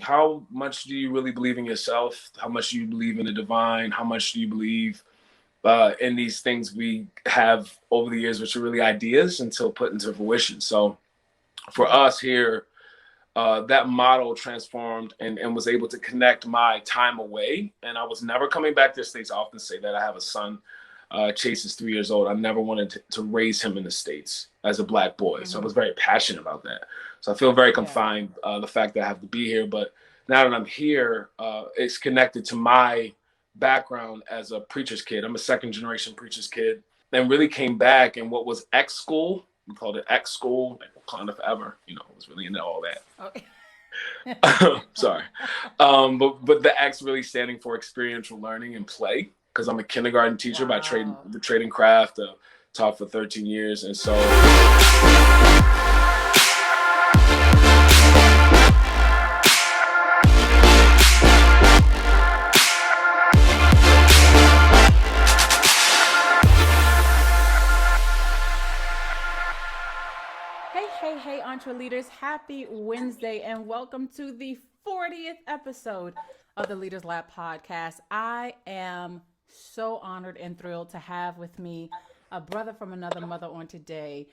how much do you really believe in yourself? How much do you believe in the divine? How much do you believe in these things we have over the years, which are really ideas until put into fruition? So for us here, that model transformed and was able to connect my time away. And I was never coming back to the States. I often say that I have a son. Chase is 3 years old. I never wanted to raise him in the States as a Black boy. So I was very passionate about that. So I feel very confined, the fact that I have to be here. But now that I'm here, it's connected to my background as a preacher's kid. I'm a second generation preacher's kid, and really came back in what was X school. We called it X school, like Wakanda Forever. You know, I was really into all that. Okay. Sorry. But the X really standing for experiential learning and play, because I'm a kindergarten teacher by trade and craft. Taught for 13 years. And so Hey, Entre Leaders, happy Wednesday and welcome to the 40th episode of the Leaders Lab podcast. I am so honored and thrilled to have with me a brother from another mother on today.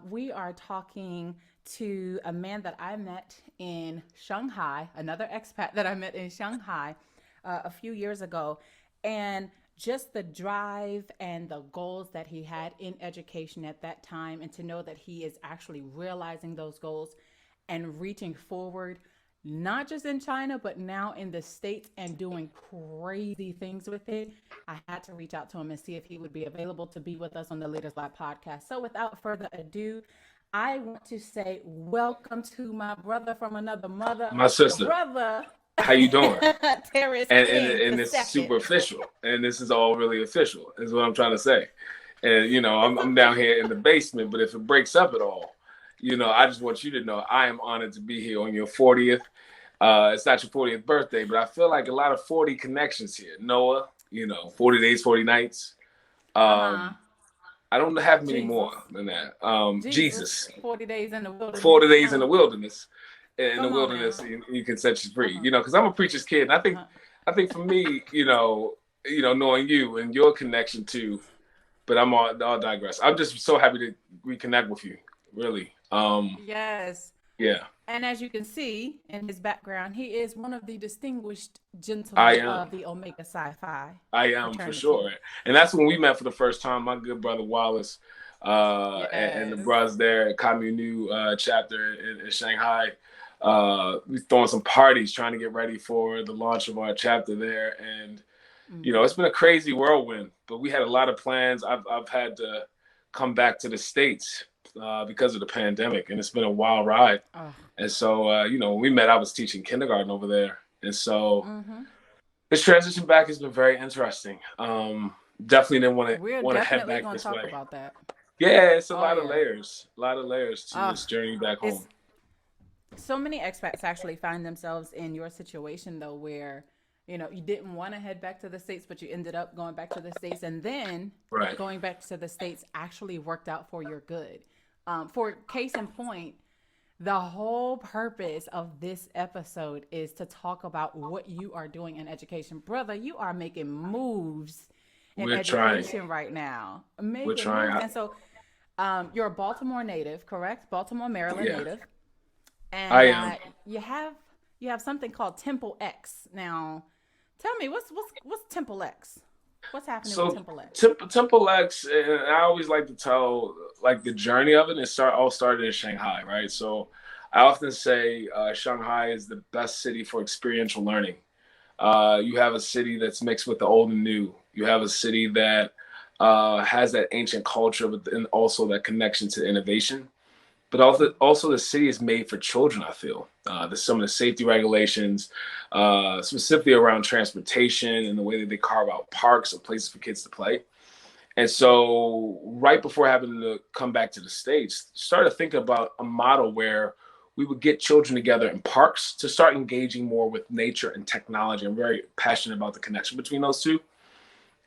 We are talking to a man that I met in Shanghai, another expat that I met in Shanghai a few years ago. And just the drive and the goals that he had in education at that time, and to know that he is actually realizing those goals and reaching forward, not just in China, but now in the States and doing crazy things with it. I had to reach out to him and see if he would be available to be with us on the Leaders Lab podcast. So without further ado, I want to say welcome to my brother from another mother. My sister. Brother. How you doing? Terris and it's super official, and this is all really official, is what I'm trying to say. And you know, I'm down here in the basement, but if it breaks up at all, you know, I just want you to know I am honored to be here on your 40th. It's not your 40th birthday, but I feel like a lot of 40 connections here. Noah, you know, 40 days, 40 nights. I don't have many more than that. Jesus. 40 days in the wilderness. 40 days in the wilderness. In the wilderness, you can set you free, you know, because I'm a preacher's kid. And I think for me, you know, knowing you and your connection too, but I'll digress. I'm just so happy to reconnect with you, really. Yes. Yeah. And as you can see in his background, he is one of the distinguished gentlemen of the Omega Psi-Phi. I am, for sure. And that's when we met for the first time. My good brother Wallace and the brothers there at Commune chapter in Shanghai. We throwing some parties, trying to get ready for the launch of our chapter there, and you know, it's been a crazy whirlwind. But we had a lot of plans. I've had to come back to the States because of the pandemic, and it's been a wild ride. And so, you know, when we met, I was teaching kindergarten over there, and so this transition back has been very interesting. Definitely didn't want to head back this way. Talk about that. Yeah, it's a lot of layers to this journey back home. So many expats actually find themselves in your situation, though, where, you know, you didn't want to head back to the States, but you ended up going back to the States, and then going back to the States actually worked out for your good. For case in point, the whole purpose of this episode is to talk about what you are doing in education. Brother, you are making moves in education right now. We're trying. And so you're a Baltimore native, correct? Baltimore, Maryland native. And I am. You have something called Temple X. Now, tell me, what's Temple X? What's happening with Temple X? Temple X, and I always like to tell like the journey of it. All started in Shanghai, right? So I often say Shanghai is the best city for experiential learning. You have a city that's mixed with the old and new. You have a city that has that ancient culture, but then also that connection to innovation. But also the city is made for children, I feel. There's some of the safety regulations, specifically around transportation and the way that they carve out parks and places for kids to play. And so right before having to come back to the States, started thinking about a model where we would get children together in parks to start engaging more with nature and technology. I'm very passionate about the connection between those two.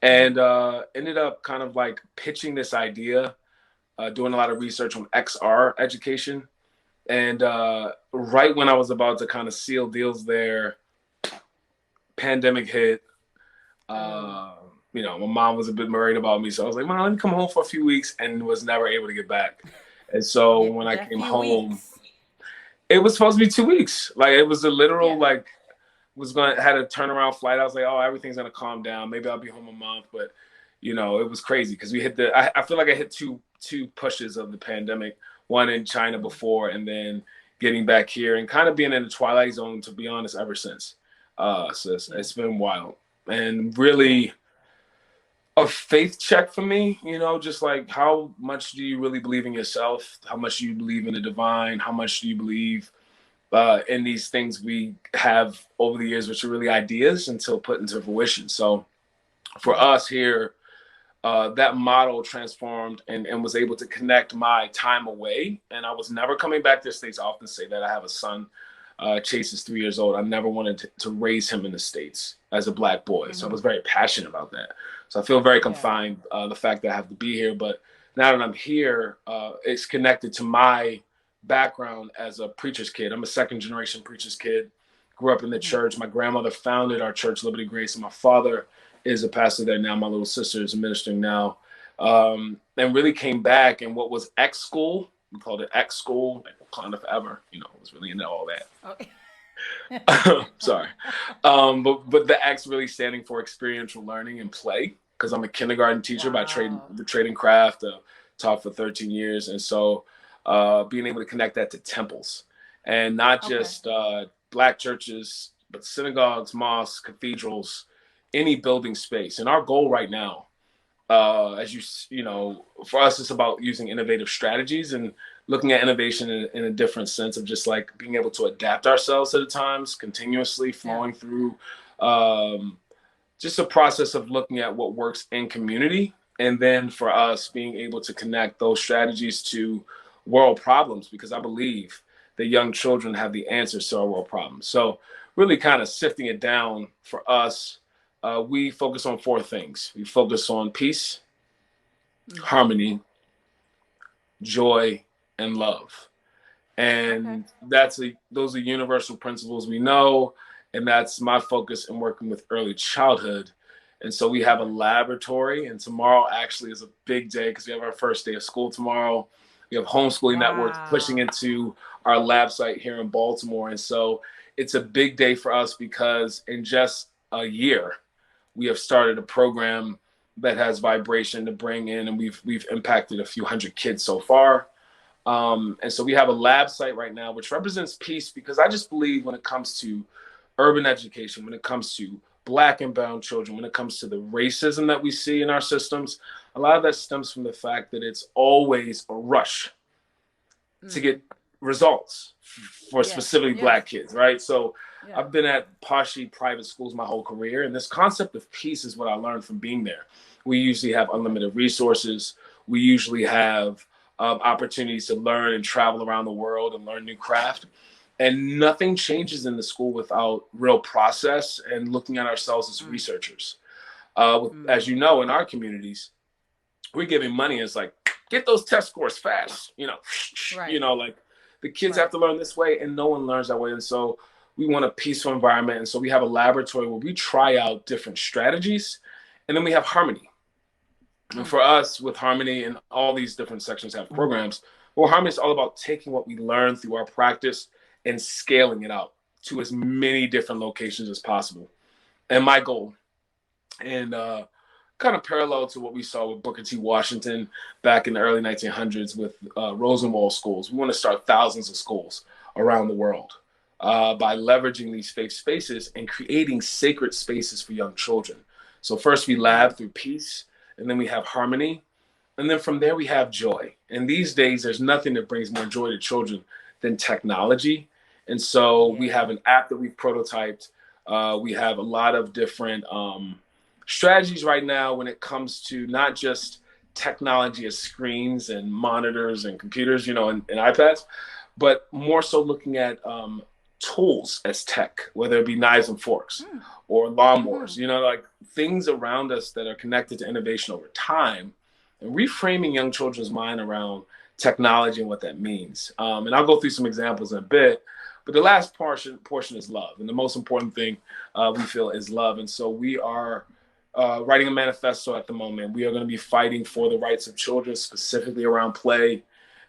And ended up kind of like pitching this idea, doing a lot of research on XR education, And right when I was about to kind of seal deals there, pandemic hit. My mom was a bit worried about me. So I was like, Mom, let me come home for a few weeks, and was never able to get back. And so when I came home, it was supposed to be 2 weeks. Like, it was a literal, had a turnaround flight. I was like, oh, everything's going to calm down. Maybe I'll be home a month. But, it was crazy because we hit I feel like I hit two pushes of the pandemic, one in China before, and then getting back here and kind of being in the twilight zone, to be honest, ever since. So it's been wild and really a faith check for me, just like, how much do you really believe in yourself? How much do you believe in the divine? How much do you believe in these things we have over the years, which are really ideas until put into fruition? So for us here, that model transformed and was able to connect my time away. And I was never coming back to the States. I often say that I have a son. Chase is 3 years old. I never wanted to raise him in the States as a Black boy. So I was very passionate about that. So I feel very confined, the fact that I have to be here. But now that I'm here, it's connected to my background as a preacher's kid. I'm a second generation preacher's kid. Grew up in the church. My grandmother founded our church, Liberty Grace, and my father is a pastor there now. My little sister is ministering now. And really came back, and what was X school, we called it X school, like Wakanda Forever, was really into all that. Okay. Sorry. But the X really standing for experiential learning and play, because I'm a kindergarten teacher by trade and craft, taught for 13 years. And so being able to connect that to temples, and not just Black churches, but synagogues, mosques, cathedrals, any building space. And our goal right now, for us, it's about using innovative strategies and looking at innovation in a different sense of just like being able to adapt ourselves to the times, continuously flowing through just a process of looking at what works in community. And then for us being able to connect those strategies to world problems, because I believe that young children have the answers to our world problems. So really kind of sifting it down for us, we focus on 4 things. We focus on peace, harmony, joy, and love. And those are universal principles we know. And that's my focus in working with early childhood. And so we have a laboratory, and tomorrow actually is a big day because we have our first day of school tomorrow. We have homeschooling networks pushing into our lab site here in Baltimore. And so it's a big day for us because in just a year, we have started a program that has vibration to bring in, and we've impacted a few hundred kids so far. And so we have a lab site right now, which represents peace, because I just believe when it comes to urban education, when it comes to Black and brown children, when it comes to the racism that we see in our systems, a lot of that stems from the fact that it's always a rush to get results for specifically Black kids, right? So I've been at poshy private schools my whole career, and this concept of peace is what I learned from being there. We usually have unlimited resources. We usually have opportunities to learn and travel around the world and learn new craft. And nothing changes in the school without real process and looking at ourselves as researchers. As you know, in our communities, we're giving money as like, get those test scores fast, like the kids have to learn this way, and no one learns that way. And so we want a peaceful environment. And so we have a laboratory where we try out different strategies, and then we have harmony. And for us, with harmony, and all these different sections have programs, well, harmony is all about taking what we learn through our practice and scaling it out to as many different locations as possible. And my goal, and kind of parallel to what we saw with Booker T. Washington back in the early 1900s with Rosenwald schools, we want to start thousands of schools around the world by leveraging these faith spaces and creating sacred spaces for young children. So first we lab through peace, and then we have harmony, and then from there we have joy. And these days, there's nothing that brings more joy to children than technology. And so we have an app that we've prototyped. We have a lot of different strategies right now when it comes to not just technology as screens and monitors and computers, and iPads, but more so looking at tools as tech, whether it be knives and forks or lawnmowers, like things around us that are connected to innovation over time, and reframing young children's mind around technology and what that means. And I'll go through some examples in a bit. But the last portion is love. And the most important thing we feel is love. And so we are writing a manifesto at the moment. We are going to be fighting for the rights of children, specifically around play.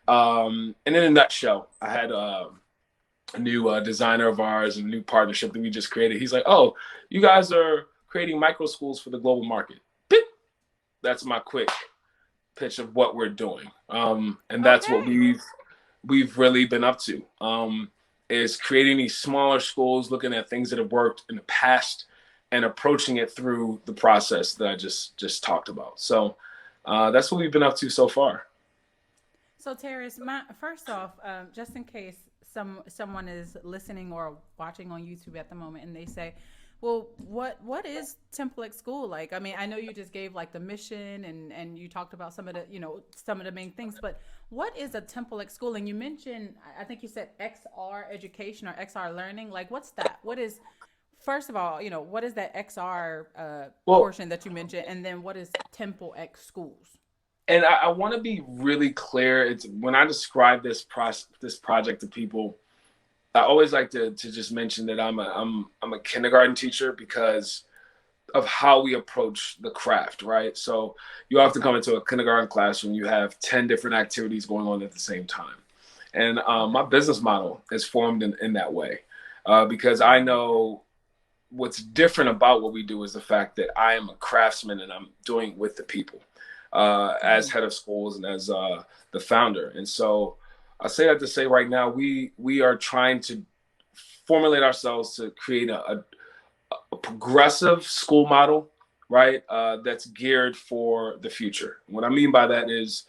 And in a nutshell, I had a new designer of ours, a new partnership that we just created. He's like, oh, you guys are creating micro schools for the global market. Beep. That's my quick pitch of what we're doing. And that's what we've really been up to, is creating these smaller schools, looking at things that have worked in the past and approaching it through the process that I just talked about. So that's what we've been up to so far. So Terris, first off, just in case someone is listening or watching on YouTube at the moment and they say, well, what is Template School like? I mean, I know you just gave like the mission and you talked about some of the main things, but what is a Template School? And you mentioned, I think you said XR education or XR learning. Like, what's that? What is, first of all, what is that XR portion that you mentioned? And then what is Temple X Schools? And I want to be really clear. It's when I describe this project to people, I always like to just mention that I'm a kindergarten teacher because of how we approach the craft, right? So you have to come into a kindergarten classroom, you have 10 different activities going on at the same time. And my business model is formed in that way because I know what's different about what we do is the fact that I am a craftsman and I'm doing it with the people as head of schools and as the founder. And so I say that to say right now, we are trying to formulate ourselves to create a progressive school model, right? That's geared for the future. What I mean by that is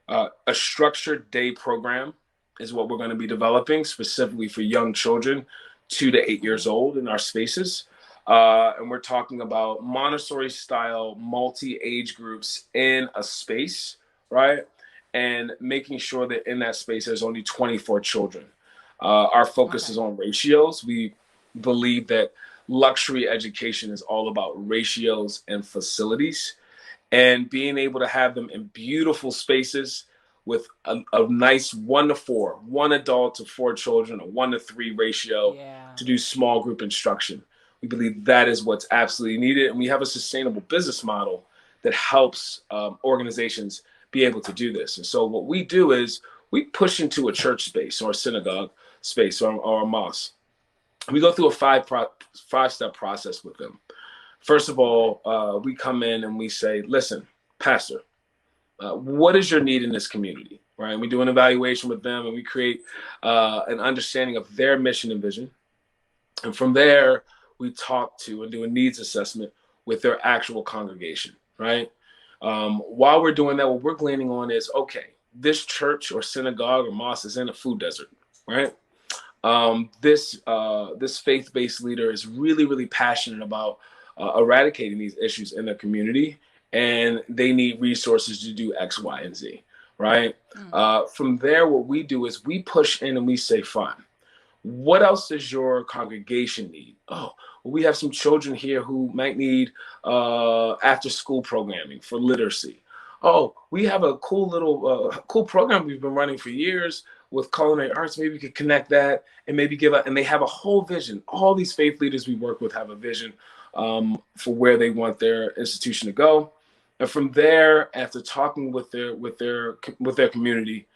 a structured day program is what we're going to be developing specifically for young children, 2 to 8 years old in our spaces. And we're talking about Montessori style multi-age groups in a space, right? And making sure that in that space, there's only 24 children. Our focus is on ratios. We believe that luxury education is all about ratios and facilities and being able to have them in beautiful spaces with a nice 1-to-4, 1 adult to 4 children, a 1-to-3 ratio to do small group instruction. We believe that is what's absolutely needed. And we have a sustainable business model that helps organizations be able to do this. And so what we do is we push into a church space or a synagogue space or a mosque. We go through a five-step process with them. First of all, we come in and we say, listen, pastor, what is your need in this community, right? And we do an evaluation with them and we create an understanding of their mission and vision. And from there, we talk to and do a needs assessment with their actual congregation, right? While we're doing that, what we're gleaning on is, okay, this church or synagogue or mosque is in a food desert, right? This faith-based leader is really, really passionate about eradicating these issues in their community, and they need resources to do X, Y, and Z, right? From there, what we do is we push in and we say, fine, what else does your congregation need? Oh, well, we have some children here who might need after-school programming for literacy. Oh, we have a cool little cool program we've been running for years with culinary arts. Maybe we could connect that and maybe and they have a whole vision. All these faith leaders we work with have a vision for where they want their institution to go. And from there, after talking with their community,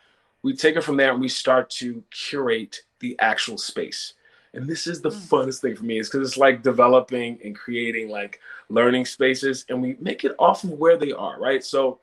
we take it from there and we start to curate the actual space. And this is the funnest thing for me, is because it's like developing and creating like learning spaces, and we make it off of where they are, right? So,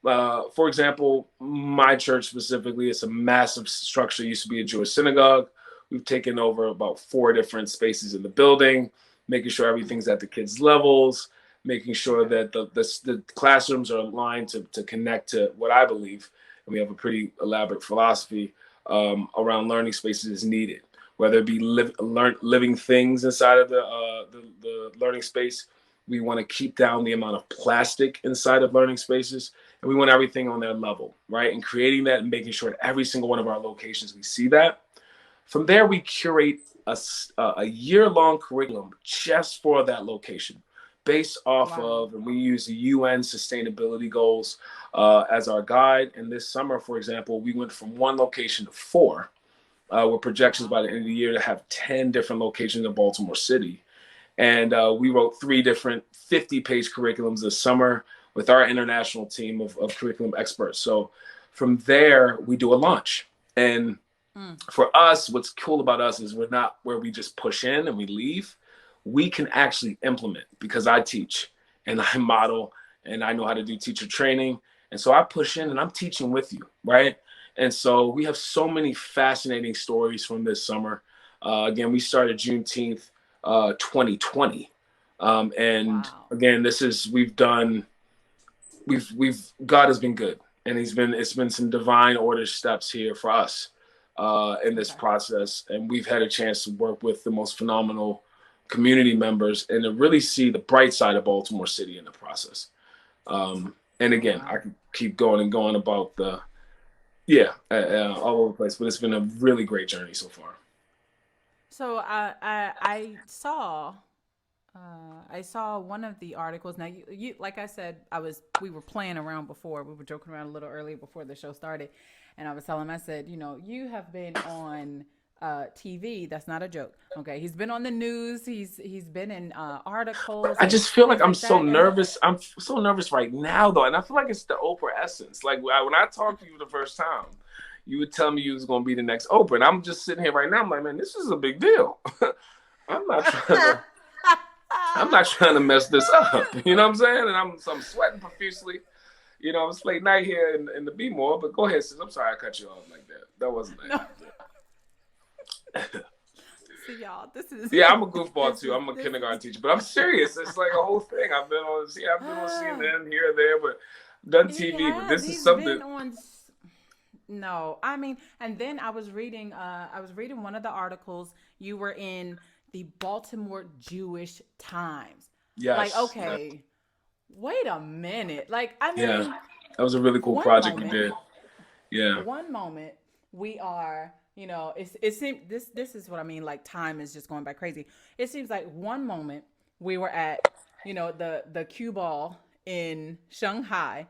for example, my church specifically, it's a massive structure. It used to be a Jewish synagogue. We've taken over about 4 different spaces in the building, making sure everything's at the kids' levels, making sure that the classrooms are aligned to connect to what I believe, and we have a pretty elaborate philosophy around learning spaces is needed, whether it be living things inside of the learning space. We want to keep down the amount of plastic inside of learning spaces, and we want everything on their level, right? And creating that and making sure at every single one of our locations we see that. From there, we curate a year-long curriculum just for that location, based off Wow. of, and we use the UN sustainability goals as our guide. And this summer, for example, we went from 1 location to 4, with projections by the end of the year to have 10 different locations in Baltimore City. And we wrote 3 different 50-page curriculums this summer with our international team of curriculum experts. So from there, we do a launch. And for us, what's cool about us is we're not where we just push in and we leave. We can actually implement, because I teach and I model and I know how to do teacher training. And so I push in and I'm teaching with you, right? And so we have so many fascinating stories from this summer. Again, we started Juneteenth 2020. And Wow. again, God has been good, and it's been some divine order steps here for us in this Okay. process. And we've had a chance to work with the most phenomenal community members and to really see the bright side of Baltimore City in the process. And Oh, again, I wow. could keep going and going about all over the place, but it's been a really great journey so far. So I saw one of the articles. Now, you like I said, we were playing around before. We were joking around a little earlier before the show started, and I was telling him, I said, you have been on TV. That's not a joke. Okay, he's been on the news. He's been in articles I and just feel like things I'm like so that. And nervous. I'm so nervous right now, though, and I feel like it's the Oprah essence. Like when I talked to you the first time, you would tell me you was going to be the next Oprah, and I'm just sitting here right now. I'm like, man, this is a big deal. I'm not trying to. I'm not trying to mess this up. You know what I'm saying? And I'm sweating profusely. It's late night here in the B more. But go ahead, sis. I'm sorry I cut you off like that. That wasn't no, that. see y'all. This is Yeah, I'm a goofball this too. is I'm a this kindergarten is. teacher, but I'm serious. It's like a whole thing. I've been on CNN here or there, but done He TV. But has. this is He's something. been on. No, I mean, and then I was reading. I was reading one of the articles. You were in the Baltimore Jewish Times. Like, Yes, yes, okay, wait a minute. Like, I yeah. mean, That was a really cool one project we moment, did. Yeah, one moment we are. It seems this is what I mean. Like, time is just going by crazy. It seems like one moment we were at, the cue ball in Shanghai,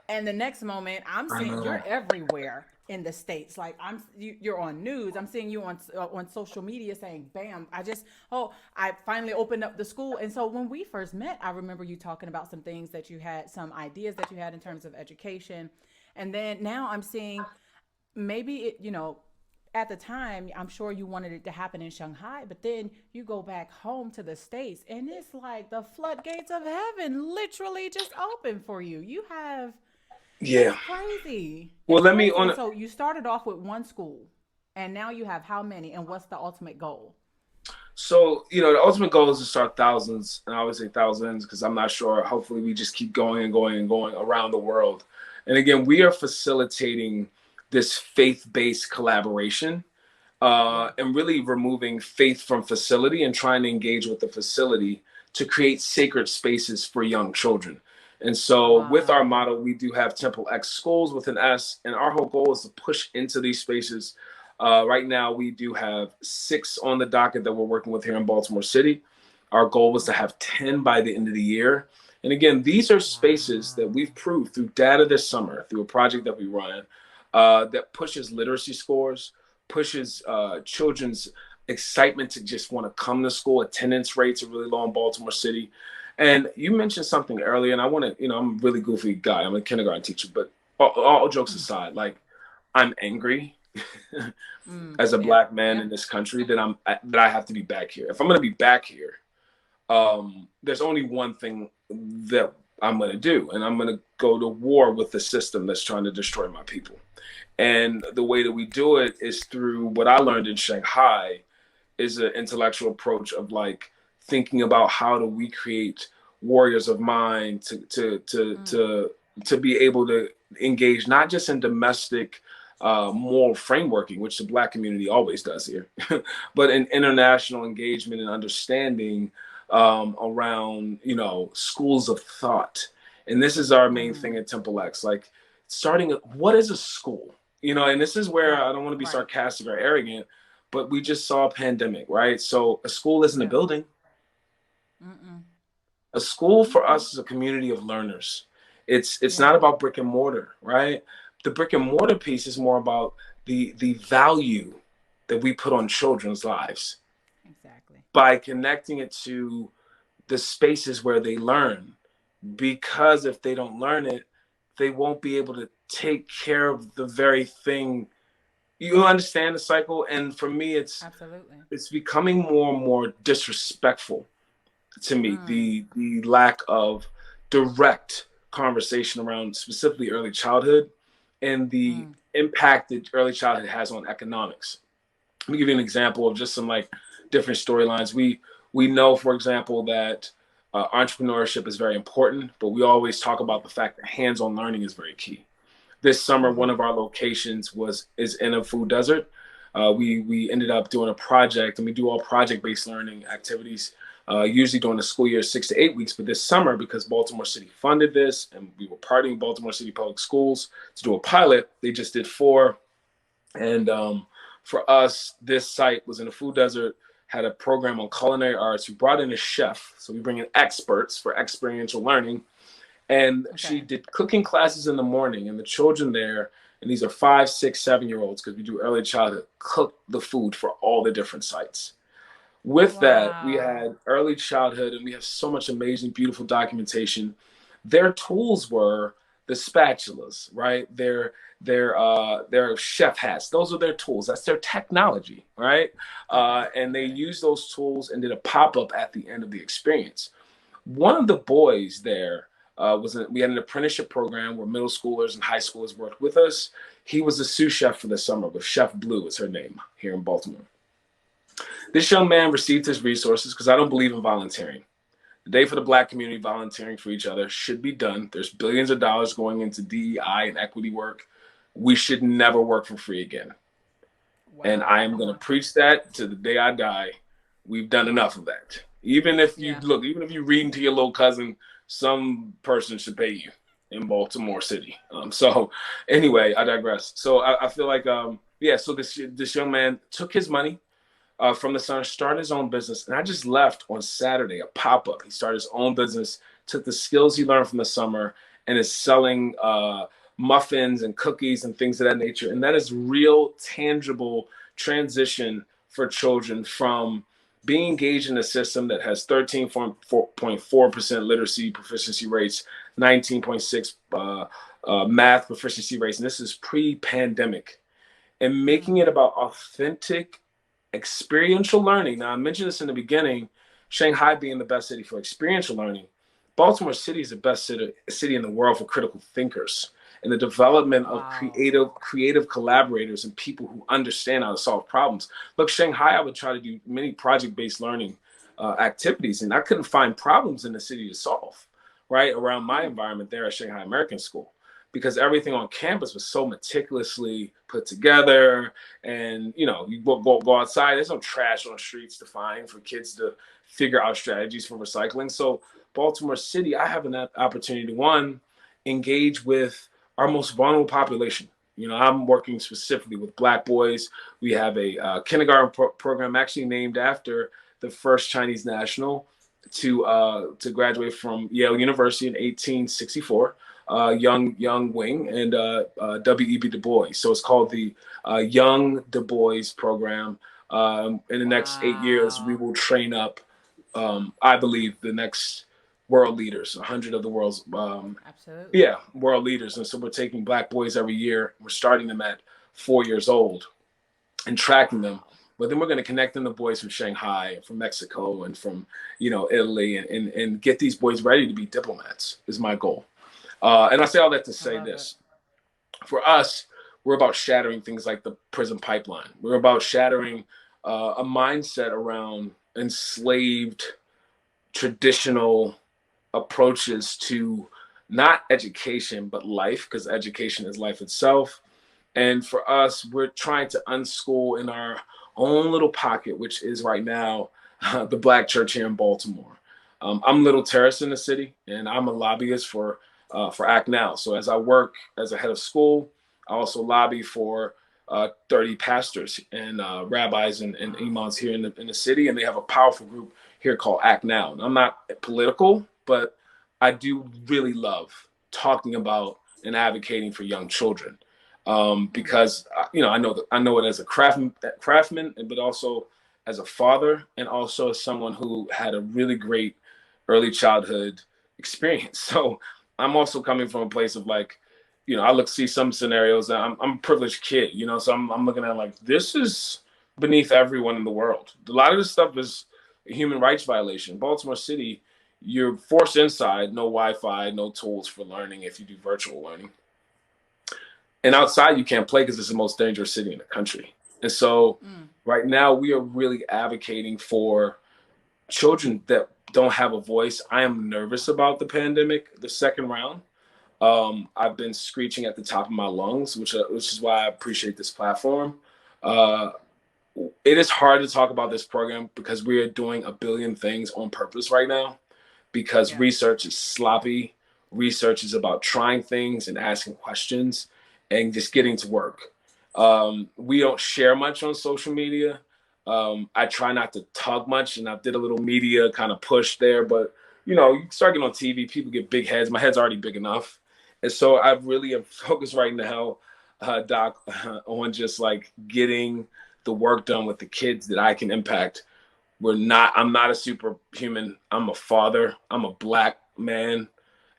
and the next moment I'm I seeing you're know. everywhere in the States. Like, you're on news. I'm seeing you on social media saying, "Bam! I finally opened up the school." And so when we first met, I remember you talking about some things that you had, some ideas that you had in terms of education, and then now I'm seeing maybe at the time, I'm sure you wanted it to happen in Shanghai, but then you go back home to the States and it's like the floodgates of heaven literally just open for you. It's Yeah. crazy. Well, It's let me crazy. on. And so you started off with one school and now you have how many, and what's the ultimate goal? So, the ultimate goal is to start thousands, and I always say thousands because I'm not sure. Hopefully, we just keep going and going and going around the world. And again, we are facilitating this faith-based collaboration Yeah. and really removing faith from facility and trying to engage with the facility to create sacred spaces for young children. And so, with our Wow. model, we do have Temple X schools with an S, and our whole goal is to push into these spaces. Right now, we do have 6 on the docket that we're working with here in Baltimore City. Our goal was to Okay. have 10 by the end of the year. And again, these are spaces that Wow. we've proved through data this summer, through a project that we run, that pushes literacy scores, pushes children's excitement to just want to come to school. Attendance rates are really low in Baltimore City. And you mentioned something earlier, and I want to, I'm a really goofy guy. I'm a kindergarten teacher, but all jokes aside, like I'm angry as a Yeah. black man Yeah. in this country that I have to be back here. If I'm going to be back here, there's only one thing that I'm going to do, and I'm going to go to war with the system that's trying to destroy my people. And the way that we do it is through what I learned in Shanghai is an intellectual approach of like thinking about how do we create warriors of mind to be able to engage not just in domestic moral frameworking, which the Black community always does here, but in international engagement and understanding around schools of thought. And this is our main thing at Temple X, like starting what is a school, and this is where Right. I don't want to be Right. sarcastic or arrogant, but we just saw a pandemic, right? So a school isn't a Yeah. building. Mm-mm. A school for us is a community of learners. It's Yeah. not about brick and mortar, right? The brick and mortar piece is more about the value that we put on children's lives Exactly. by connecting it to the spaces where they learn. Because if they don't learn it, they won't be able to take care of the very thing. You understand the cycle? And for me, Absolutely. it's becoming more and more disrespectful to me, Mm. the lack of direct conversation around specifically early childhood and the Mm. impact that early childhood has on economics. Let me give you an example of just some like different storylines. We know, for example, that entrepreneurship is very important, but we always talk about the fact that hands-on learning is very key. This summer, one Mm-hmm. of our locations is in a food desert. We ended up doing a project, and we do all project-based learning activities. Usually during the school year, 6 to 8 weeks. But this summer, because Baltimore City funded this, and we were partnering Baltimore City Public Schools to do a pilot, they just did 4. And for us, this site was in a food desert, had a program on culinary arts. We brought in a chef, so we bring in experts for experiential learning, and she Okay. did cooking classes in the morning, and the children there, and these are 5, 6, 7 year olds, because we do early childhood, cook the food for all the different sites. With that, we Wow. had early childhood, and we have so much amazing, beautiful documentation. Their tools were the spatulas, right? Their chef hats. Those are their tools. That's their technology, right? Okay. And they Okay. used those tools and did a pop up at the end of the experience. One of the boys there we had an apprenticeship program where middle schoolers and high schoolers worked with us. He was a sous chef for the summer with Chef Blue, is her name here in Baltimore. This young man received his resources because I don't believe in volunteering. The day for the Black community volunteering for each other should be done. There's billions of dollars going into DEI and equity work. We should never work for free again. And I Wow. am Come going to on. preach that to the day I die. We've done Come on. enough of that. Even if you Yeah. look, even if you read into your little cousin, some person should pay you in Baltimore City. So anyway, I digress. So I feel like, yeah, so this young man took his money from the summer, started his own business. And I just left on Saturday, a pop up. He started his own business, took the skills he learned from the summer, and is selling muffins and cookies and things of that nature. And that is real, tangible transition for children from being engaged in a system that has 13.4% literacy proficiency rates, 19.6 math proficiency rates. And this is pre-pandemic. And making Mm. it about authentic experiential learning. Now, I mentioned this in the beginning, Shanghai being the best city for experiential learning. Baltimore City is the best city in the world for critical thinkers and the development of Wow. creative collaborators and people who understand how to solve problems. Look, Shanghai, I would try to do many project-based learning activities, and I couldn't find problems in the city to solve, right, around my Mm. environment there at Shanghai American School, because everything on campus was so meticulously put together. And you go outside, there's no trash on the streets to find for kids to figure out strategies for recycling. So Baltimore City, I have an opportunity to, one, engage with our most vulnerable population. I'm working specifically with Black boys. We have a kindergarten program actually named after the first Chinese national to graduate from Yale University in 1864, young Wing, and W.E.B. Du Bois. So it's called the Young Du Bois program. In the next 8 years, we Wow. will train up, I believe, the next world leaders, 100 of the world's, Absolutely. yeah, world leaders. And so we're taking Black boys every year. We're starting them at 4 years old and tracking them. Wow. But then we're going to connect them to boys from Shanghai, from Mexico, and from Italy, and get these boys ready to be diplomats. Is my goal. And I say all that to I say love it. this: for us, we're about shattering things like the prison pipeline. We're about shattering a mindset around enslaved traditional approaches to not education but life, because education is life itself. And for us, we're trying to unschool in our own little pocket, which is right now the Black church here in Baltimore. I'm Little Terris in the city, and I'm a lobbyist for Act Now. So as I work as a head of school, I also lobby for 30 pastors and rabbis and Wow. imams here in the city, and they have a powerful group here called Act Now. And I'm not political, but I do really love talking about and advocating for young children, because I know it as a craftsman, but also as a father, and also as someone who had a really great early childhood experience. So I'm also coming from a place of like, I see some scenarios, and I'm a privileged kid, so I'm looking at like, this is beneath everyone in the world. A lot of this stuff is a human rights violation. Baltimore City, you're forced inside, no Wi-Fi, no tools for learning if you do virtual learning. And outside you can't play because it's the most dangerous city in the country. And so right now we are really advocating for children that don't have a voice. I am nervous about the pandemic, the second round. I've been screeching at the top of my lungs, which is why I appreciate this platform. It is hard to talk about this program because we are doing a billion things on purpose right now, because research is sloppy. Research is about trying things and asking questions and just getting to work. We don't share much on social media. I try not to talk much, and I did a little media kind of push there, but you start getting on TV, people get big heads. My head's already big enough. And so I really am focused right now, Doc, on just like getting the work done with the kids that I can impact. I'm not a superhuman. I'm a father. I'm a Black man.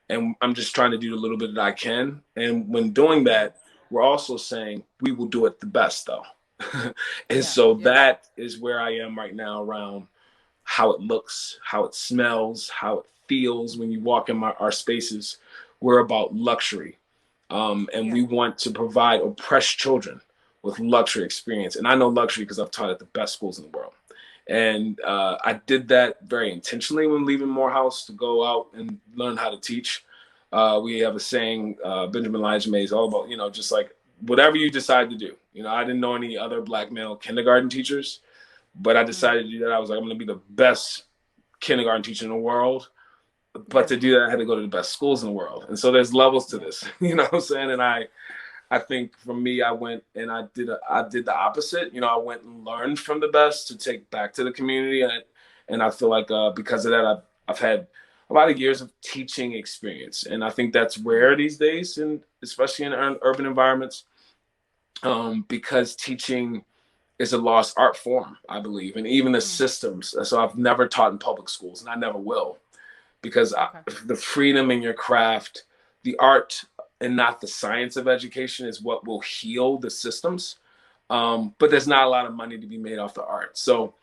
And I'm just trying to do the little bit that I can. And when doing that, we're also saying we will do it the best, though. That is where I am right now around how it looks, how it smells, how it feels when you walk in our spaces. We're about luxury. We want to provide oppressed children with luxury experience. And I know luxury because I've taught at the best schools in the world. And I did that very intentionally when leaving Morehouse to go out and learn how to teach. We have a saying, Benjamin Elijah Mays, all about, just like whatever you decide to do. I didn't know any other Black male kindergarten teachers, but I decided to do that. I was like, I'm going to be the best kindergarten teacher in the world. But to do that, I had to go to the best schools in the world. And so there's levels to this, you know what I'm saying? And I think for me, I went and I did the opposite. I went and learned from the best to take back to the community. And I feel like because of that, I've had a lot of years of teaching experience. And I think that's rare these days, and especially in urban environments, because teaching is a lost art form, I believe, and even the systems. So I've never taught in public schools, and I never will, because the freedom in your craft, the art and not the science of education is what will heal the systems. But there's not a lot of money to be made off the art. So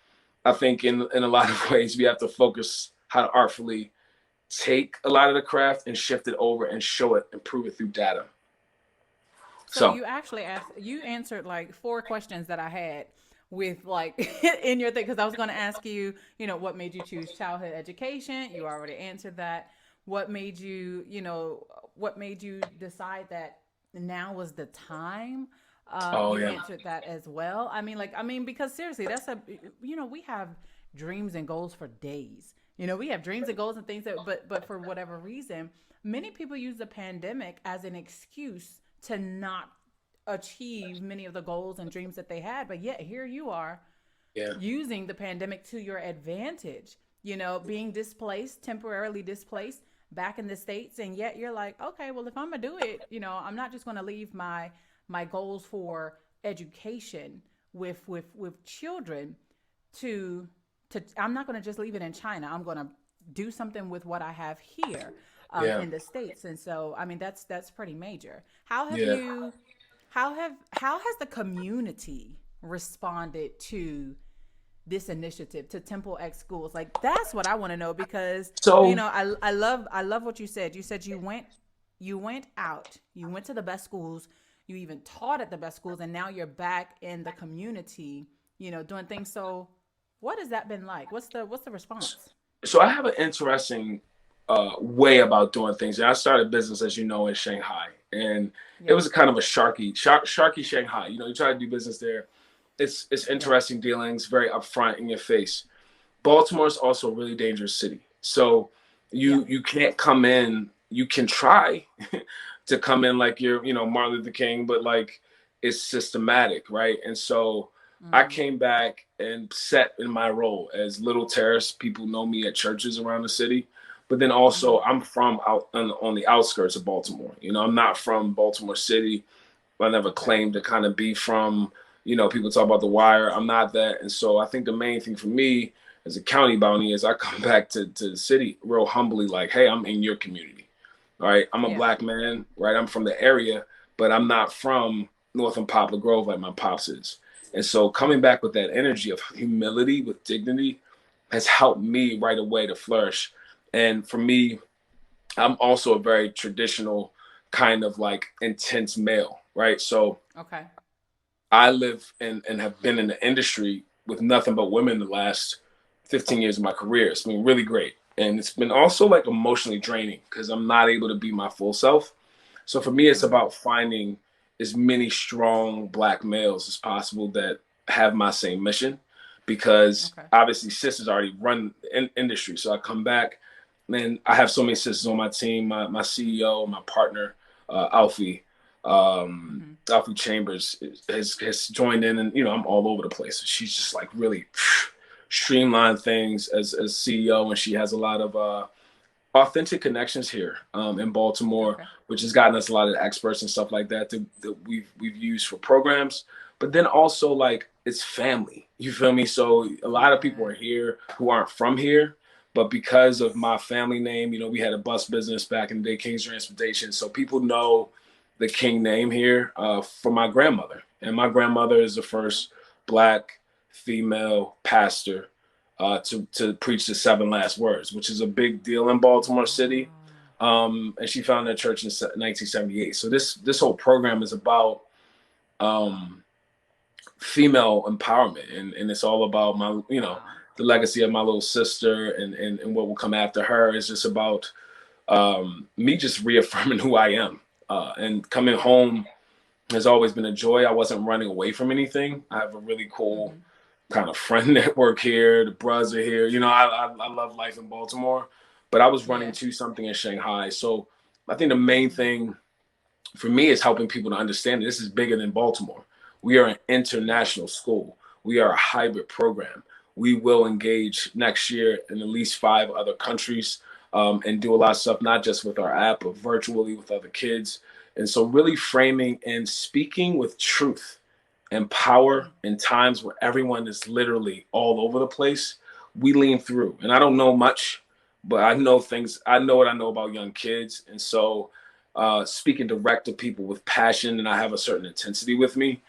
I think in a lot of ways, we have to focus how to artfully take a lot of the craft and shift it over and show it and prove it through data. So you actually answered like 4 questions that I had with like in your thing, because I was going to ask you, what made you choose childhood education? You already answered that. What made you decide that now was the time? You answered that as well. I mean, because seriously, that's we have dreams and goals for days. We have dreams and goals and things but for whatever reason, many people use the pandemic as an excuse to not achieve many of the goals and dreams that they had. But yet here you are using the pandemic to your advantage, being temporarily displaced back in the States. And yet you're like, okay, well, if I'm gonna do it, I'm not just gonna leave my goals for education with children to I'm not gonna just leave it in China. I'm gonna do something with what I have here in the States. And so, I mean, that's pretty major. How has the community responded to this initiative, to Temple X schools? Like, that's what I want to know, because I love what you said. You said you went out, you went to the best schools, you even taught at the best schools, and now you're back in the community, doing things. So what has that been like? What's the response? So I have an interesting way about doing things. And I started business, as you know, in Shanghai, and it was kind of a sharky Shanghai. You try to do business there. It's interesting dealings, very upfront in your face. Baltimore is also a really dangerous city. So you can't come in. You can try to come in like you're, Martin Luther King, but like it's systematic, right? And so I came back and sat in my role as Little Terris. People know me at churches around the city, But then also I'm from out on the outskirts of Baltimore. You know, I'm not from Baltimore City. I never claimed to kind of be from, you know, people talk about the wire. I'm not that. And so I think the main thing for me as a county bounty is I come back to the city real humbly, like, hey, I'm in your community. All right. I'm a black man, right? I'm from the area, but I'm not from North and Poplar Grove like my pops is. And so coming back with that energy of humility, with dignity, has helped me right away to flourish. And for me, I'm also a very traditional kind of like intense male, right? So I live and have been in the industry with nothing but women the last 15 years of my career. It's been really great. And it's been also like emotionally draining because I'm not able to be my full self. So for me, it's about finding as many strong black males as possible that have my same mission, because obviously sisters already run the industry. So I come back, and I have so many sisters on my team. My CEO, my partner, Alfie Chambers has joined in, and you know I'm all over the place. She's just like really streamlined things as CEO, and she has a lot of authentic connections here in Baltimore, which has gotten us a lot of experts and stuff like that we've used for programs. But then also like it's family, you feel me? So a lot of people are here who aren't from here, but because of my family name, you know, we had a bus business back in the day, King's Transportation. So people know the King name here from my grandmother. And my grandmother is the first black female pastor to preach the 7 last words, which is a big deal in Baltimore City. And she founded a church in 1978. So this whole program is about female empowerment. And it's all about my, you know, the legacy of my little sister and what will come after her. Is just about me just reaffirming who I am. And coming home has always been a joy. I wasn't running away from anything. I have a really cool kind of friend network here. The bros are here. You know, I love life in Baltimore, but I was running to something in Shanghai. So I think the main thing for me is helping people to understand that this is bigger than Baltimore. We are an international school. We are a hybrid program. We will engage next year in at least 5 other countries and do a lot of stuff, not just with our app, but virtually with other kids. And so really framing and speaking with truth and power in times where everyone is literally all over the place, we lean through. And I don't know much, but I know things. I know what I know about young kids. And so speaking direct to people with passion, and I have a certain intensity with me,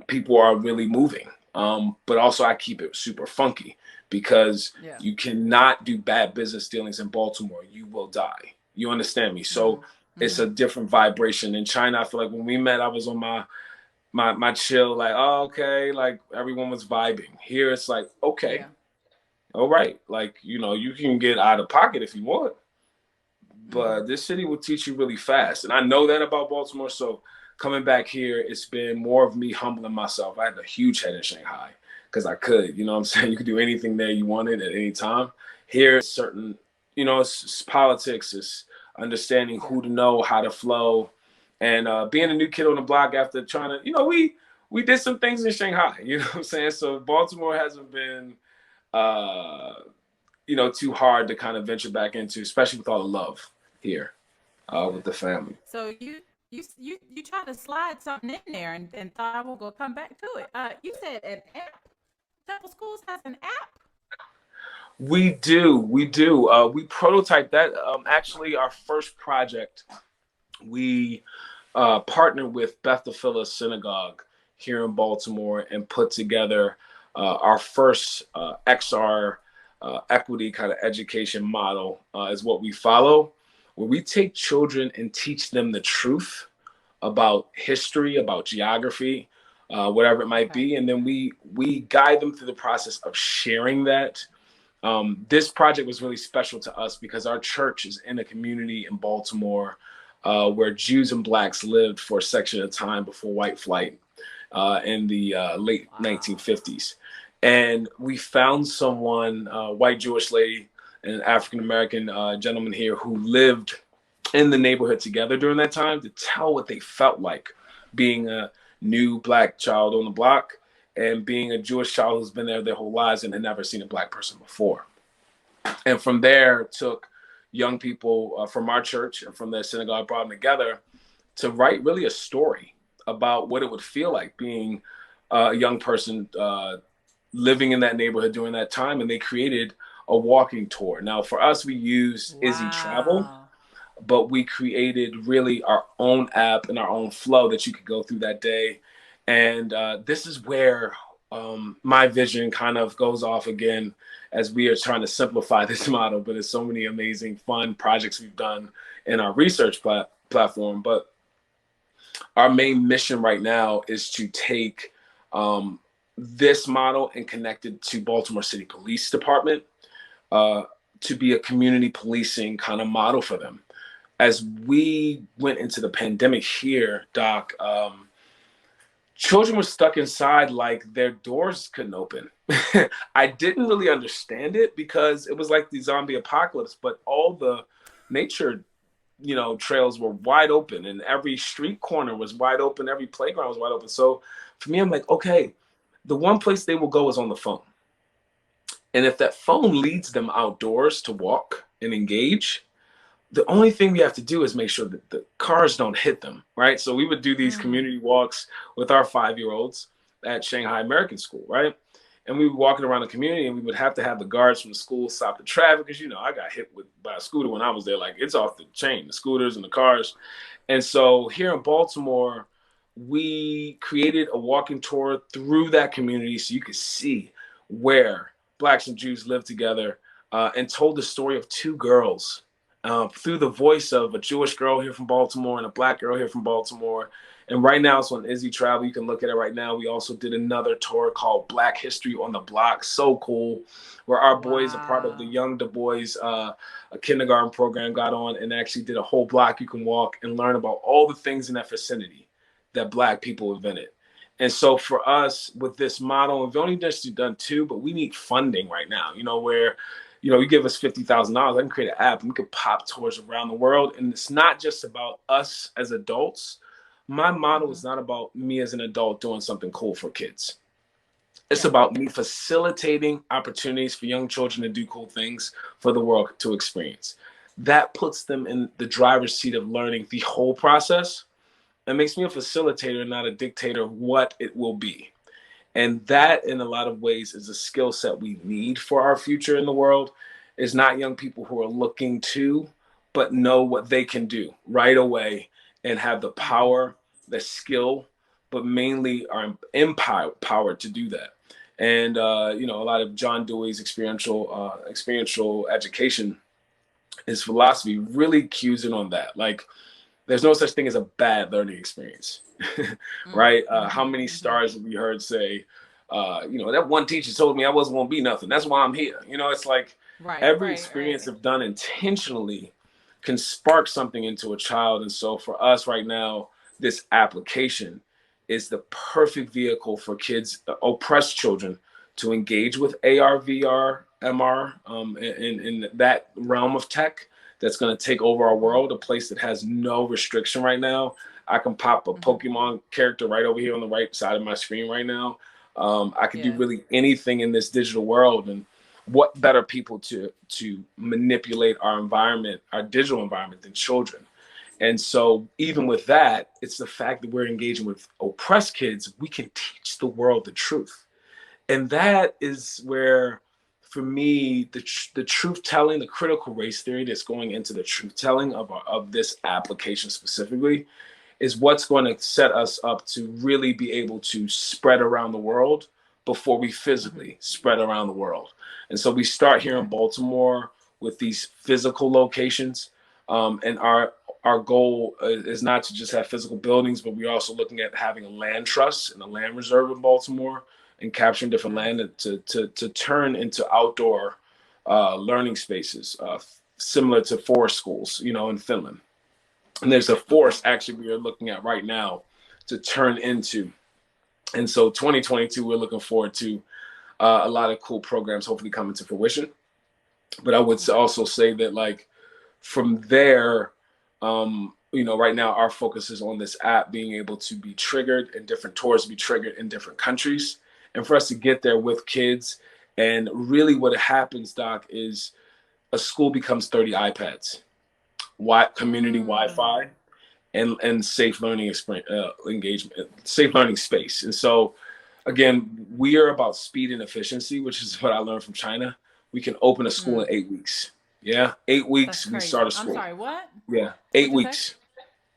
people are really moving. But also I keep it super funky because you cannot do bad business dealings in Baltimore. You will die. You understand me? So it's a different vibration. In China, I feel like when we met, I was on my chill, like, oh, okay, like everyone was vibing. Here it's like, okay, all right, like, you know, you can get out of pocket if you want, but this city will teach you really fast. And I know that about Baltimore. So coming back here, it's been more of me humbling myself. I had a huge head in Shanghai because I could, you know what I'm saying? You could do anything there you wanted at any time. Here, it's certain, you know, it's politics, it's understanding who to know, how to flow. And being a new kid on the block after trying to, you know, we did some things in Shanghai, you know what I'm saying? So Baltimore hasn't been, you know, too hard to kind of venture back into, especially with all the love here with the family. So you tried to slide something in there and thought I was going to come back to it. You said an app. Temple Schools has an app? We do. We prototyped that. Actually, our first project, we partnered with Beth Phyllis Synagogue here in Baltimore and put together our first XR equity kind of education model is what we follow, where we take children and teach them the truth about history, about geography, whatever it might be. And then we guide them through the process of sharing that. This project was really special to us because our church is in a community in Baltimore where Jews and Blacks lived for a section of time before white flight in the late 1950s. And we found someone, white Jewish lady and an African-American gentleman here who lived in the neighborhood together during that time to tell what they felt like being a new Black child on the block and being a Jewish child who's been there their whole lives and had never seen a Black person before. And from there, took young people from our church and from the synagogue, brought them together to write really a story about what it would feel like being a young person living in that neighborhood during that time. And they created a walking tour. Now, for us, we used Izzy Travel, Wow. but we created really our own app and our own flow that you could go through that day. And this is where my vision kind of goes off again as we are trying to simplify this model. But there's so many amazing, fun projects we've done in our research platform. But our main mission right now is to take this model and connect it to Baltimore City Police Department to be a community policing kind of model for them. As we went into the pandemic here, Doc, children were stuck inside like their doors couldn't open. I didn't really understand it because it was like the zombie apocalypse, but all the nature, trails were wide open and every street corner was wide open. Every playground was wide open. So for me, I'm like, okay, the one place they will go is on the phone. And if that phone leads them outdoors to walk and engage, the only thing we have to do is make sure that the cars don't hit them, right? So we would do these community walks with our 5-year-olds at Shanghai American School, right? And we would be walking around the community and we would have to have the guards from the school stop the traffic because, I got hit by a scooter when I was there. Like, it's off the chain, the scooters and the cars. And so here in Baltimore, we created a walking tour through that community so you could see where Blacks and Jews live together, and told the story of two girls through the voice of a Jewish girl here from Baltimore and a Black girl here from Baltimore. And right now it's on Izzy Travel. You can look at it right now. We also did another tour called Black History on the Block. So cool. Where our boys, a part of the Young Du Bois a kindergarten program, got on and actually did a whole block you can walk and learn about all the things in that vicinity that Black people invented. And so for us with this model, we've only just done 2, but we need funding right now, where, you give us $50,000, I can create an app and we could pop tours around the world. And it's not just about us as adults. My model is not about me as an adult doing something cool for kids. It's about me facilitating opportunities for young children to do cool things for the world to experience. That puts them in the driver's seat of learning the whole process. It makes me a facilitator, not a dictator of what it will be. And that, in a lot of ways, is a skill set we need for our future in the world. Is not young people who are looking to, but know what they can do right away and have the power, the skill, but mainly are empowered to do that. And, a lot of John Dewey's experiential education, his philosophy really cues in on that. Like, there's no such thing as a bad learning experience, right? How many stars have we heard say, that one teacher told me I wasn't going to be nothing. That's why I'm here. It's like every experience if done intentionally can spark something into a child. And so for us right now, this application is the perfect vehicle for kids, oppressed children, to engage with AR, VR, MR, in that realm of tech that's going to take over our world, a place that has no restriction right now. I can pop a Pokemon character right over here on the right side of my screen right now. I can do really anything in this digital world. And what better people to manipulate our environment, our digital environment, than children? And so even with that, it's the fact that we're engaging with oppressed kids, we can teach the world the truth. And that is where, for me, the truth telling, the critical race theory that's going into the truth telling of this application specifically, is what's going to set us up to really be able to spread around the world before we physically spread around the world. And so we start here in Baltimore with these physical locations. And our goal is not to just have physical buildings, but we're also looking at having a land trust and a land reserve in Baltimore and capturing different land to turn into outdoor learning spaces, similar to forest schools, in Finland. And there's a forest actually we are looking at right now to turn into. And so 2022, we're looking forward to a lot of cool programs hopefully coming to fruition. But I would also say that, like, from there, right now our focus is on this app being able to be triggered and different tours be triggered in different countries. And for us to get there with kids. And really what happens, Doc, is a school becomes 30 iPads, community Wi-Fi, and safe learning engagement, safe learning space. And so, again, we are about speed and efficiency, which is what I learned from China. We can open a school in 8 weeks. Yeah, 8 weeks we start a school. I'm sorry, what? Yeah, 8 weeks.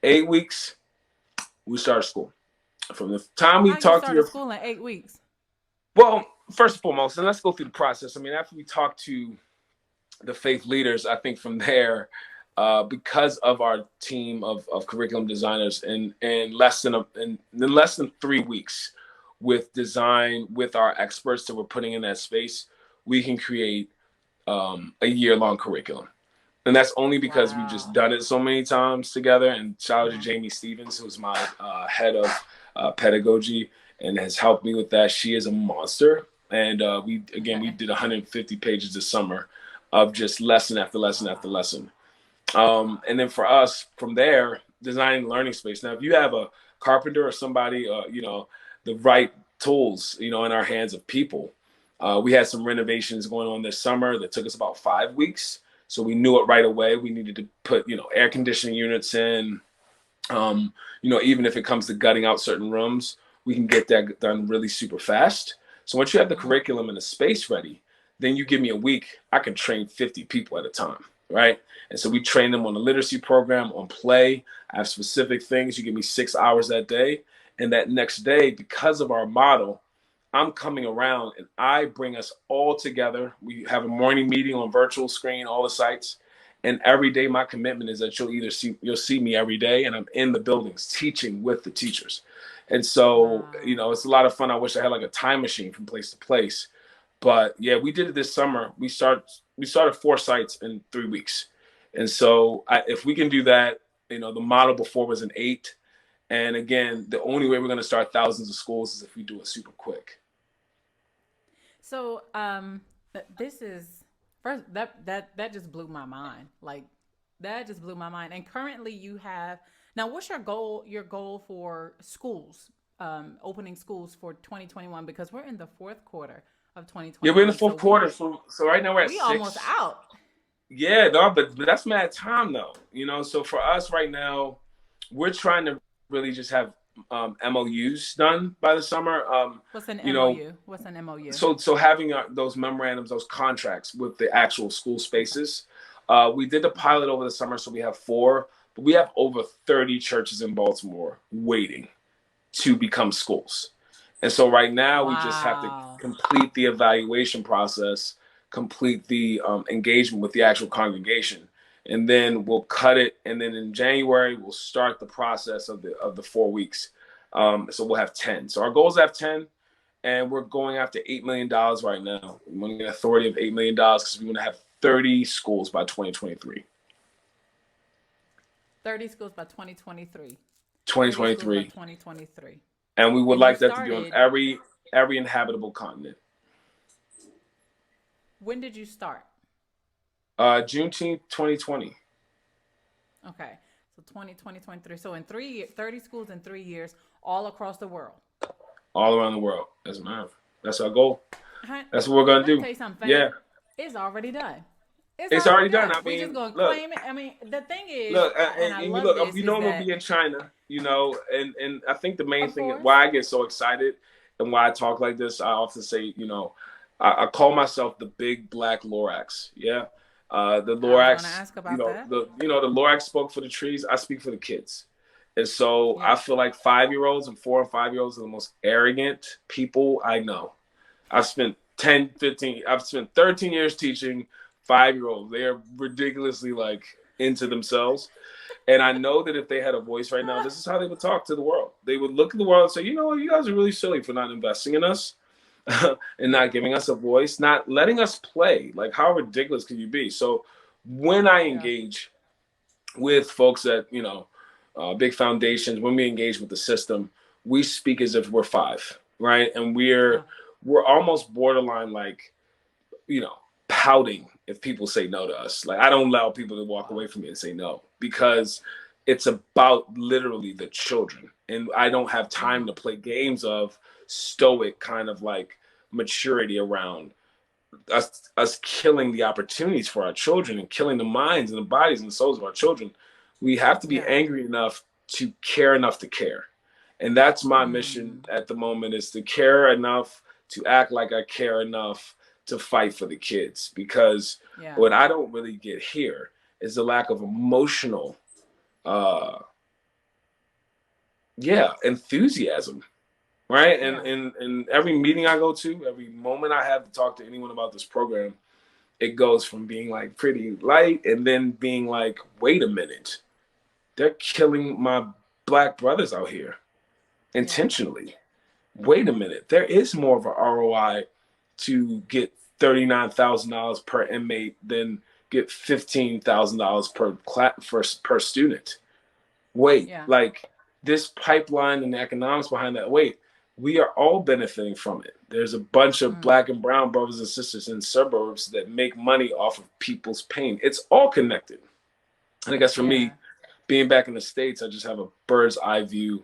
8 weeks we start school. From the time we talk to your school in 8 weeks. Well, first and foremost, and let's go through the process. I mean, after we talk to the faith leaders, I think from there, because of our team of curriculum designers, in less than 3 weeks with design with our experts that we're putting in that space, we can create a year-long curriculum. And that's only because we've just done it so many times together. And shout out to Jamie Stevens, who's my head of pedagogy and has helped me with that. She is a monster. And we did 150 pages this summer of just lesson after lesson after lesson. And then for us, from there, designing learning space. Now, if you have a carpenter or somebody, the right tools, in our hands of people, we had some renovations going on this summer that took us about 5 weeks. So we knew it right away. We needed to put, air conditioning units in, even if it comes to gutting out certain rooms, we can get that done really super fast. So once you have the curriculum and the space ready, then you give me a week, I can train 50 people at a time, right? And so we train them on the literacy program, on play. I have specific things. You give me 6 hours that day. And that next day, because of our model, I'm coming around and I bring us all together. We have a morning meeting on virtual screen, all the sites. And every day, my commitment is that you'll see me every day, and I'm in the buildings teaching with the teachers. And so, it's a lot of fun. I wish I had like a time machine from place to place. But yeah, we did it this summer. We started 4 sites in 3 weeks. And so if we can do that, the model before was an 8. And again, the only way we're going to start thousands of schools is if we do it super quick. So this is first that just blew my mind. Like that just blew my mind. And currently you have now. What's your goal? Your goal for schools, opening schools for 2021, because we're in the 4th quarter of 2020. Yeah, we're in the 4th quarter. So right now we're at 6. Almost out. Yeah, no, but that's mad time though. So for us right now, we're trying to really just have MOUs done by the summer. What's an MOU? What's an MOU? So having those memorandums, those contracts with the actual school spaces. We did the pilot over the summer, so we have 4, but we have over 30 churches in Baltimore waiting to become schools. And so right now we just have to complete the evaluation process, complete the engagement with the actual congregation. And then we'll cut it. And then in January, we'll start the process of the 4 weeks. So we'll have 10. So our goal is to have 10. And we're going after $8 million right now. We want to get an authority of $8 million because we want to have 30 schools by 2023. 30 schools by 2023. 2023. 2023. And we would like that to be on every inhabitable continent. When did you start? Juneteenth, 2020. Okay. So 2023. So in 3 years, 30 schools in 3 years, all across the world. All around the world. That's our goal. That's what we're going to do. Tell you something, yeah. It's already done. It's already done. I mean, we're just going to claim it. I mean, the thing is, look, we'll be in China, and I think the main thing why I get so excited and why I talk like this, I often say, I call myself the big black Lorax. Yeah. The Lorax, the Lorax spoke for the trees. I speak for the kids. And so I feel like 5-year-olds and 4 and 5-year-olds are the most arrogant people I know. I've spent 13 years teaching 5-year-olds. They are ridiculously into themselves. And I know that if they had a voice right now, this is how they would talk to the world. They would look at the world and say, you guys are really silly for not investing in us and not giving us a voice, not letting us play. Like, how ridiculous can you be? So when I engage with folks at, big foundations, when we engage with the system, we speak as if we're 5, right? And we're almost borderline pouting if people say no to us. Like, I don't allow people to walk away from me and say no, because it's about literally the children. And I don't have time to play games of stoic kind of maturity around us killing the opportunities for our children and killing the minds and the bodies and the souls of our children. We have to be angry enough to care enough to care. And that's my mission at the moment, is to care enough to act like I care enough to fight for the kids. Because what I don't really get here is the lack of emotional enthusiasm. Right. And every meeting I go to, every moment I have to talk to anyone about this program, it goes from being like pretty light and then being like, wait a minute, they're killing my Black brothers out here intentionally. Wait a minute, there is more of an ROI to get $39,000 per inmate than get $15,000 per student. Wait, like this pipeline and the economics behind that. Wait, we are all benefiting from it. There's a bunch of Black and brown brothers and sisters in suburbs that make money off of people's pain. It's all connected. And I guess for me, being back in the States, I just have a bird's eye view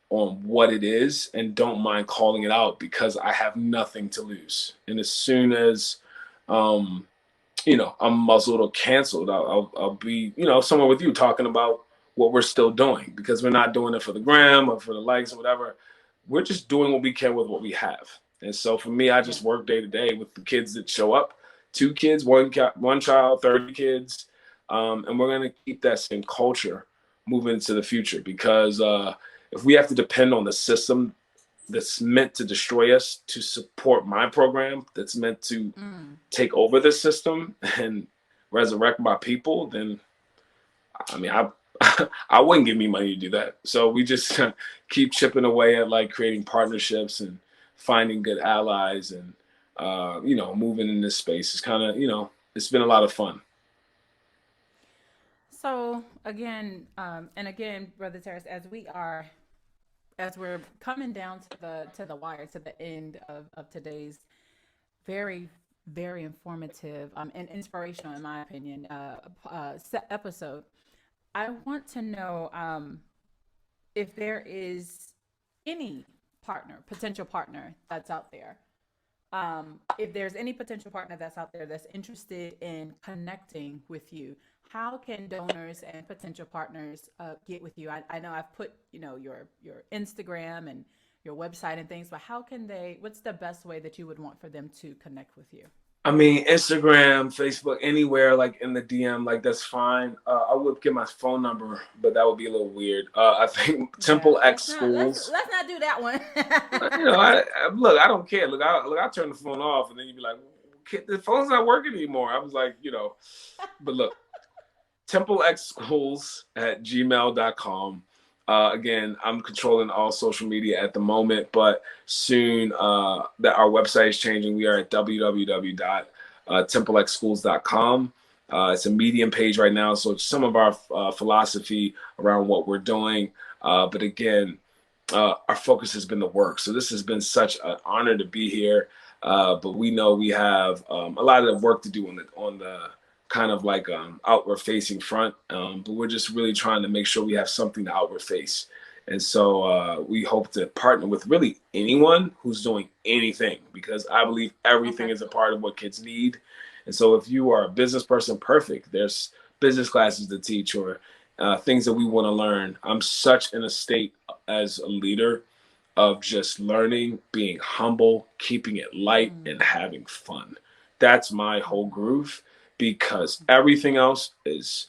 on what it is and don't mind calling it out because I have nothing to lose. And as soon as, I'm muzzled or canceled, I'll be, somewhere with you talking about what we're still doing, because we're not doing it for the gram or for the likes or whatever. We're just doing what we can with what we have. And so for me, I just work day to day with the kids that show up. 2 kids, one child, 30 kids. And we're going to keep that same culture moving into the future, because if we have to depend on the system that's meant to destroy us to support my program, that's meant to take over the system and resurrect my people, then I wouldn't give me money to do that. So we just keep chipping away at like creating partnerships and finding good allies and, moving in this space. It's kind of, it's been a lot of fun. So again, Brother Terris, as we're coming down to the wire, to the end of today's very, very informative and inspirational, in my opinion, episode, I want to know if there is any potential partner that's out there. If there's any potential partner that's out there that's interested in connecting with you, how can donors and potential partners get with you? I know I've put, your Instagram and your website and things, but what's the best way that you would want for them to connect with you? I mean, Instagram, Facebook, anywhere, like in the DM, like that's fine. I would get my phone number, but that would be a little weird. I think Temple X Schools. Let's not do that one. I don't care. Look, I turn the phone off, and then you'd be like, the phone's not working anymore. I was like, but look, templexschools@gmail.com. Again, I'm controlling all social media at the moment, but soon that our website is changing. We are at www.templexschools.com. It's a Medium page right now, so it's some of our philosophy around what we're doing. But again, our focus has been the work. So this has been such an honor to be here. But we know we have a lot of work to do on the kind of like outward facing front, but we're just really trying to make sure we have something to outward face. And so we hope to partner with really anyone who's doing anything, because I believe everything is a part of what kids need. And so if you are a business person, perfect. There's business classes to teach or things that we want to learn. I'm such in a state as a leader of just learning, being humble, keeping it light, and having fun. That's my whole groove. Because everything else is,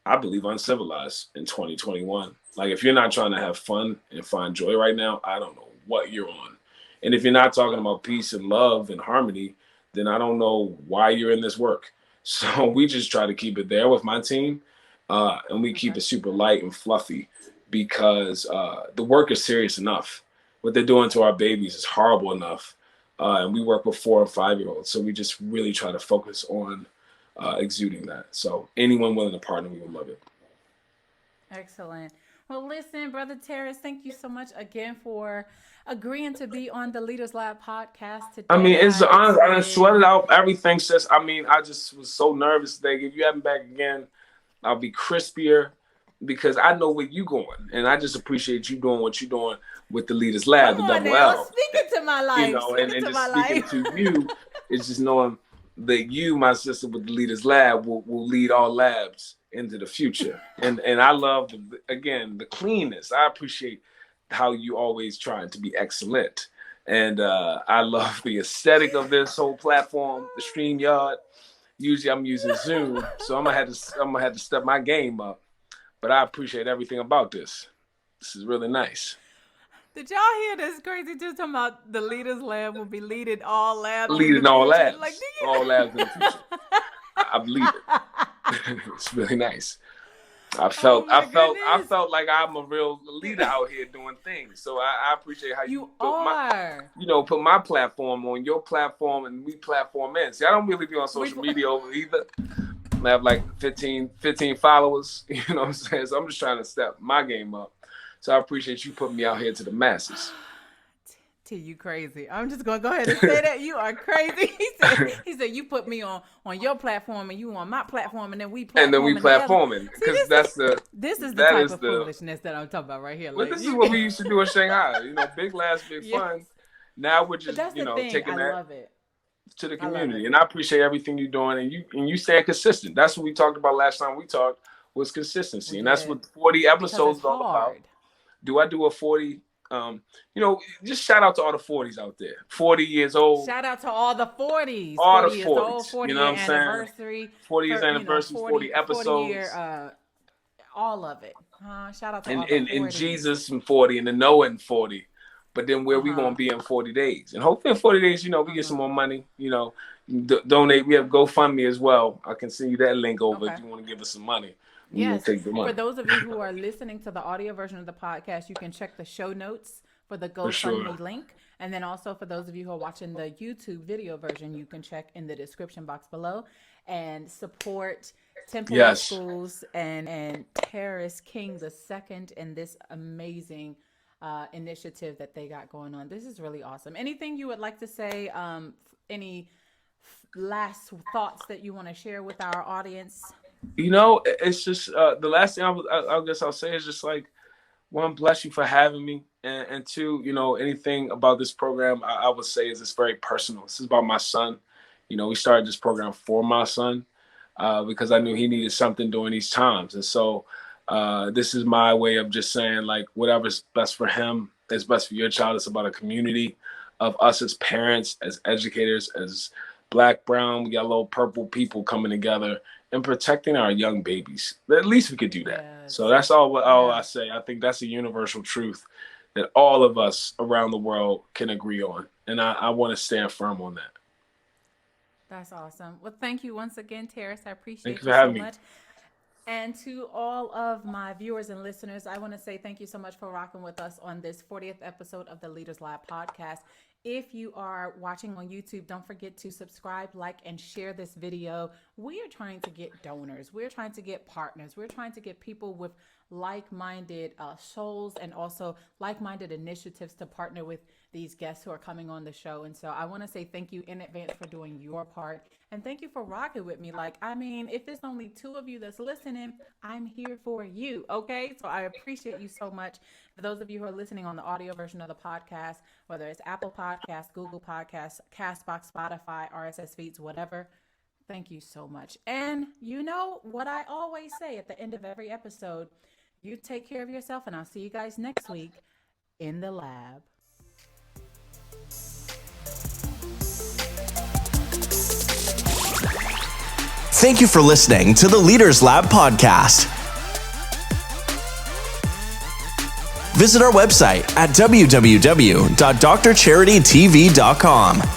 I believe, uncivilized in 2021. Like, if you're not trying to have fun and find joy right now, I don't know what you're on. And if you're not talking about peace and love and harmony, then I don't know why you're in this work. So we just try to keep it there with my team. And we keep it super light and fluffy, because the work is serious enough. What they're doing to our babies is horrible enough. And we work with 4 and 5-year-olds. So we just really try to focus on exuding that. So anyone willing to partner, we would love it. Excellent. Well, listen, Brother Terris, thank you so much again for agreeing to be on the Leaders Lab podcast today. I mean, it's honest. I sweated out everything, sis. I mean, I just was so nervous today. If you have me back again, I'll be crispier, because I know where you're going, and I just appreciate you doing what you're doing with the Leaders Lab, the double L. Speaking to my life. And just speaking to you is just knowing that you, my sister, with the Leaders Lab will lead all labs into the future. And I love, the cleanness. I appreciate how you always trying to be excellent. And I love the aesthetic of this whole platform, the StreamYard. Usually I'm using Zoom, so I'm gonna have to step my game up. But I appreciate everything about this. This is really nice. Did y'all hear this crazy too? Talking about the Leaders Lab will be leading all labs. Leading all labs. Like, all labs in the future. I believe it. It's really nice. I felt like I'm a real leader out here doing things. So I appreciate how you put my platform on your platform and we platform in. See, I don't really be on social media over either. I have like 15 followers. You know what I'm saying? So I'm just trying to step my game up. So I appreciate you putting me out here to the masses. T, you crazy. I'm just going to go ahead and say that. You are crazy. He said you put me on your platform and you on my platform and then we platforming. Because this is the type of foolishness that I'm talking about right here. Well, this is what we used to do in Shanghai. Big laughs, big fun. Now we're just, taking that to the community. And I appreciate everything you're doing and you staying consistent. That's what we talked about last time we talked was consistency. And that's what 40 episodes is all about. Do I do a 40? Just shout out to all the 40s out there. 40 years old. Shout out to all the 40s. All the 40s. 40 you know what I'm anniversary, saying? 40 years anniversary, 40 episodes. 40 year, all of it. Shout out to all the 40s. And Jesus and 40 and the Noah and 40. But then where we going to be in 40 days? And hopefully in 40 days, we get some more money. Donate. We have GoFundMe as well. I can send you that link over if you want to give us some money. Yes, for those of you who are listening to the audio version of the podcast, you can check the show notes for the GoFundMe link. And then also for those of you who are watching the YouTube video version, you can check in the description box below and support Temple Schools and Terris King II in this amazing initiative that they got going on. This is really awesome. Anything you would like to say? Any last thoughts that you want to share with our audience? It's just the last thing I guess I'll say is just like, one, bless you for having me, and two, anything about this program I would say is it's very personal. This is about my son. We started this program for my son because I knew he needed something during these times, and so this is my way of just saying like whatever's best for him is best for your child. It's about a community of us as parents, as educators, as Black, brown, we got little purple people coming together and protecting our young babies. At least we could do that. Yes. So that's all I say. I think that's a universal truth that all of us around the world can agree on. And I want to stand firm on that. That's awesome. Well, thank you once again, Terris. I appreciate you so much. And to all of my viewers and listeners, I want to say thank you so much for rocking with us on this 40th episode of the Leaders Lab podcast. If you are watching on YouTube, don't forget to subscribe, like, and share this video. We are trying to get donors. We're trying to get partners. We're trying to get people with like-minded souls and also like-minded initiatives to partner with these guests who are coming on the show. And so I want to say thank you in advance for doing your part. And thank you for rocking with me. If it's only 2 of you that's listening, I'm here for you. Okay. So I appreciate you so much. For those of you who are listening on the audio version of the podcast, whether it's Apple Podcasts, Google Podcasts, Castbox, Spotify, RSS feeds, whatever, thank you so much. And you know what I always say at the end of every episode, you take care of yourself, and I'll see you guys next week in the lab. Thank you for listening to the Leaders Lab podcast. Visit our website at www.drcharitytv.com.